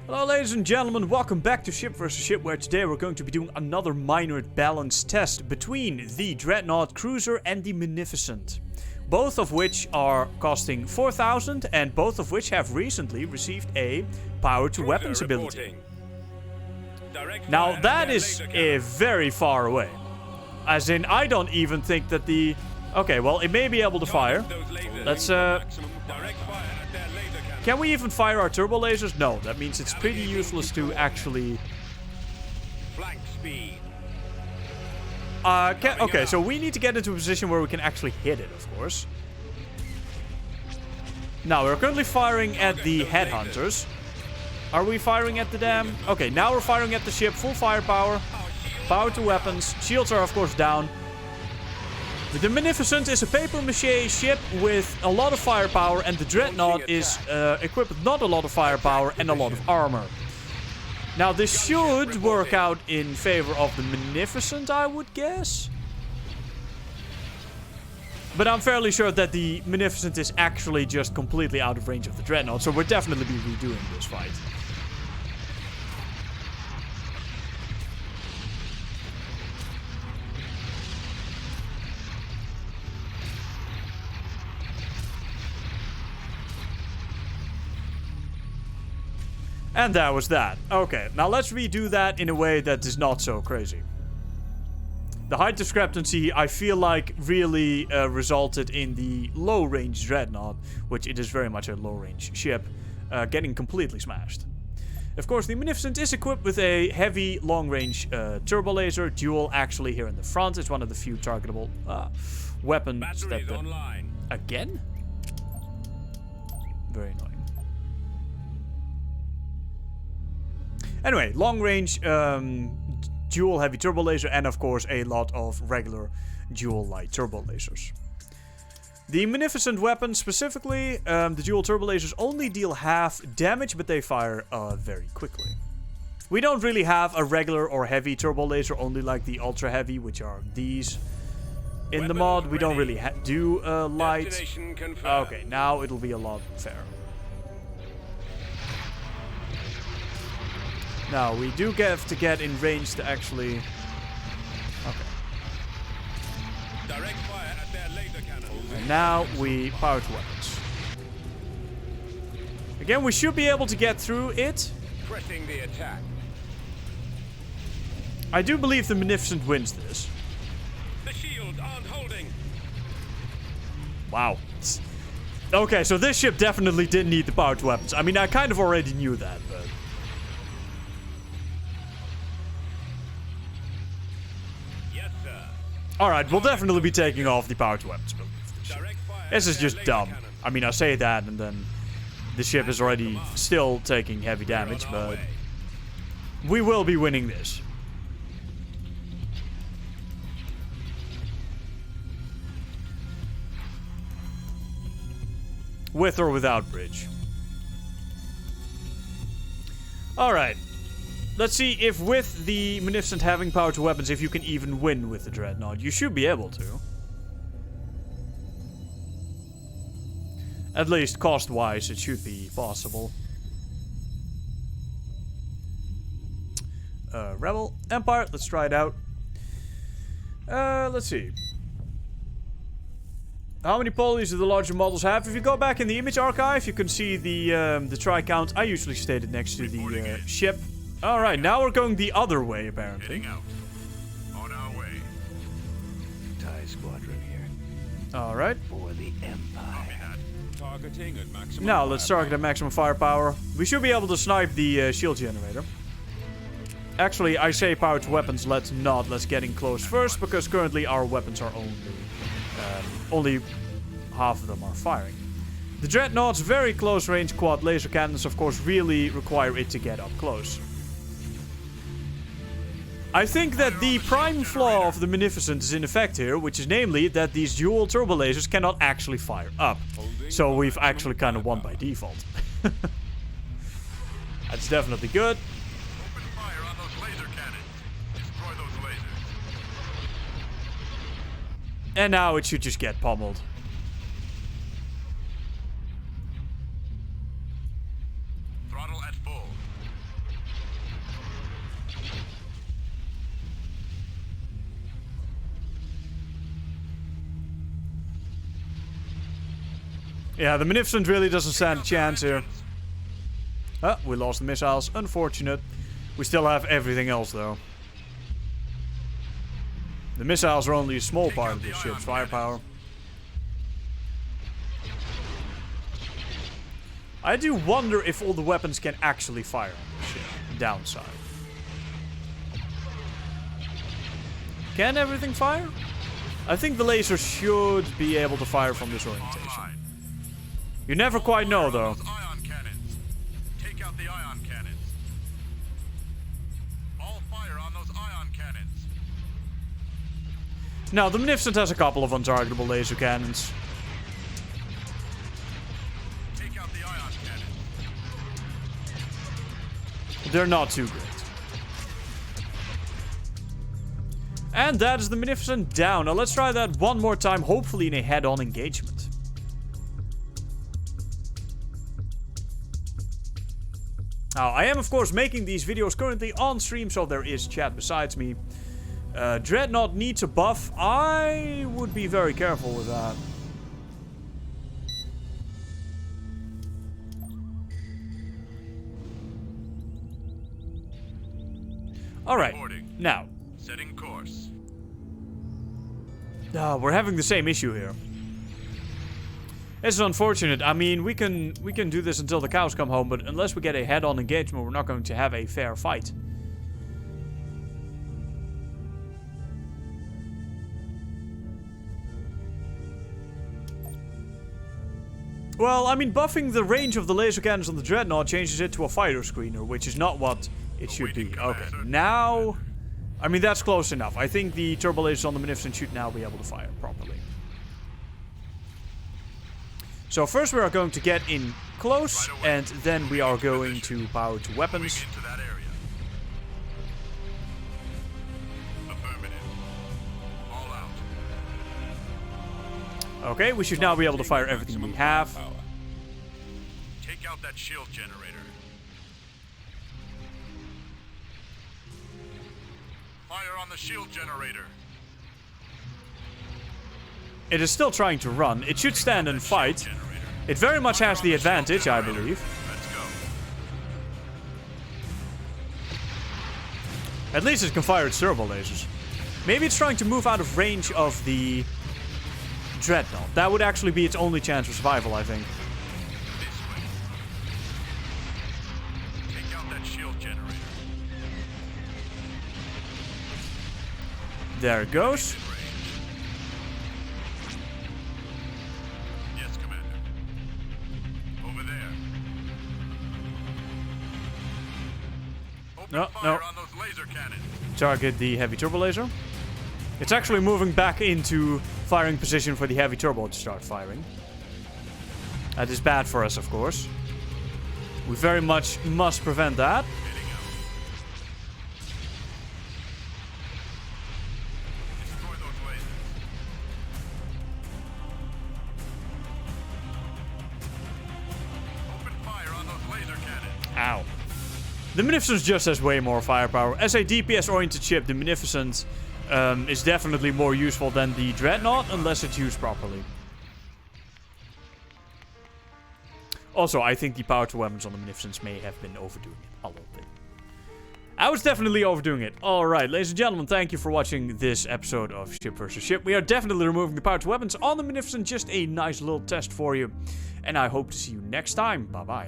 Hello ladies and gentlemen, welcome back to Ship vs. Ship, where today we're going to be doing another minor balance test between the Dreadnaught cruiser and the Munificent. Both of which are costing 4,000 and both of which have recently received a power to weapons ability. Now that is very far away. As in, I don't even think that the... Okay, well, it may be able to fire. Let's Can we even fire our turbo lasers? No, that means it's pretty useless to actually... Flank speed. Okay, so we need to get into a position where we can actually hit it, of course. Now, we're currently firing at the headhunters. Are we firing at the dam? Okay, now we're firing at the ship. Full firepower. Power to weapons. Shields are, of course, down. The Munificent is a papier-mâché ship with a lot of firepower, and the Dreadnaught is equipped with not a lot of firepower and a lot of armor. Now, this should work out in favor of the Munificent, I would guess. But I'm fairly sure that the Munificent is actually just completely out of range of the Dreadnaught, so we'll definitely be redoing this fight. And that was that. Okay, now let's redo that in a way that is not so crazy. The height discrepancy, I feel like, really resulted in the low-range Dreadnaught, which it is very much a low-range ship, getting completely smashed. Of course, the Munificent is equipped with a heavy, long-range turbo laser, dual actually here in the front. It's one of the few targetable weapons that... Online. Again? Very annoying. Anyway, long range, dual heavy turbo laser, and of course a lot of regular dual light turbo lasers. The Munificent weapon specifically, the dual turbo lasers only deal half damage, but they fire very quickly. We don't really have a regular or heavy turbo laser, only like the ultra heavy, which are these. In the mod, we don't really do light. Okay, now it'll be a lot fairer. Now, we do have to get in range to actually... Okay. Direct fire at their laser cannons. And now we power to weapons. Again, we should be able to get through it. Pressing the attack. I do believe the Munificent wins this. The shields aren't holding. Wow. Okay, so this ship definitely didn't need the power to weapons. I mean, I kind of already knew that, but... Alright, we'll definitely be taking off the power to weapons ability for this ship. This is just dumb. I mean, I say that and then the ship is already still taking heavy damage, but we will be winning this. With or without bridge. Alright. Let's see if with the Munificent having power to weapons, if you can even win with the Dreadnaught. You should be able to. At least cost-wise, it should be possible. Rebel, Empire, let's try it out. Let's see. How many polys do the larger models have? If you go back in the image archive, you can see the try count. I usually state it next to the ship. Alright, now we're going the other way, apparently. Heading out. On our way. TIE squadron here. Alright. For the Empire. Targeting at maximum. Now, let's target at maximum firepower. We should be able to snipe the shield generator. Actually, I say power to weapons, let's not. Let's get in close first, because currently our weapons are only half of them are firing. The Dreadnaught's very close range quad laser cannons, of course, really require it to get up close. I think that the prime flaw of the Munificent is in effect here, which is namely that these dual turbo lasers cannot actually fire up. So we've actually kind of won by default. That's definitely good. Open fire on those laser cannons. Destroy those lasers. And now it should just get pummeled. Throttle at full. Yeah, the Munificent really doesn't stand a chance here. We lost the missiles. Unfortunate. We still have everything else, though. The missiles are only a small part of this ship's firepower. I do wonder if all the weapons can actually fire on this ship. Downside. Can everything fire? I think the laser should be able to fire from this orientation. You never quite know, though. Ion cannons. Take out the ion cannons. All fire on those ion cannons. Now, the Munificent has a couple of untargetable laser cannons. Take out the ion cannons. They're not too great. And that is the Munificent down. Now let's try that one more time, hopefully in a head-on engagement. Now, I am of course making these videos currently on stream, so there is chat besides me. Dreadnaught needs a buff. I would be very careful with that. Alright, now. Setting course. We're having the same issue here. It's unfortunate. I mean, we can do this until the cows come home, but unless we get a head-on engagement, we're not going to have a fair fight. Well, I mean, buffing the range of the laser cannons on the Dreadnought changes it to a fighter screener, which is not what it should be. Okay, now... I mean, that's close enough. I think the turbo lasers on the Munificent should now be able to fire properly. So first we are going to get in close, and then we are going to power to weapons. Into that area. Affirmative. All out. Okay, we should now be able to fire everything we have. Take out that shield generator. Fire on the shield generator. It is still trying to run. It should stand and fight. It very much has the advantage, I believe. Let's go. At least it can fire its turbo lasers. Maybe it's trying to move out of range of the Dreadnought. That would actually be its only chance of survival, I think. This way. Take out that shield generator. There it goes. Yes, Commander. Over there. Open No, fire on those laser cannons. Target the heavy turbo laser. It's actually moving back into firing position for the heavy turbo to start firing. That is bad for us, of course. We very much must prevent that. Heading out. Destroy those lasers. Open fire on those laser cannons. Ow. The Munificent just has way more firepower. As a DPS-oriented ship, the Munificent is definitely more useful than the Dreadnought, unless it's used properly. Also, I think the power to weapons on the Munificents may have been overdoing it a little bit. I was definitely overdoing it. Alright, ladies and gentlemen, thank you for watching this episode of Ship vs. Ship. We are definitely removing the power to weapons on the Munificent. Just a nice little test for you. And I hope to see you next time. Bye-bye.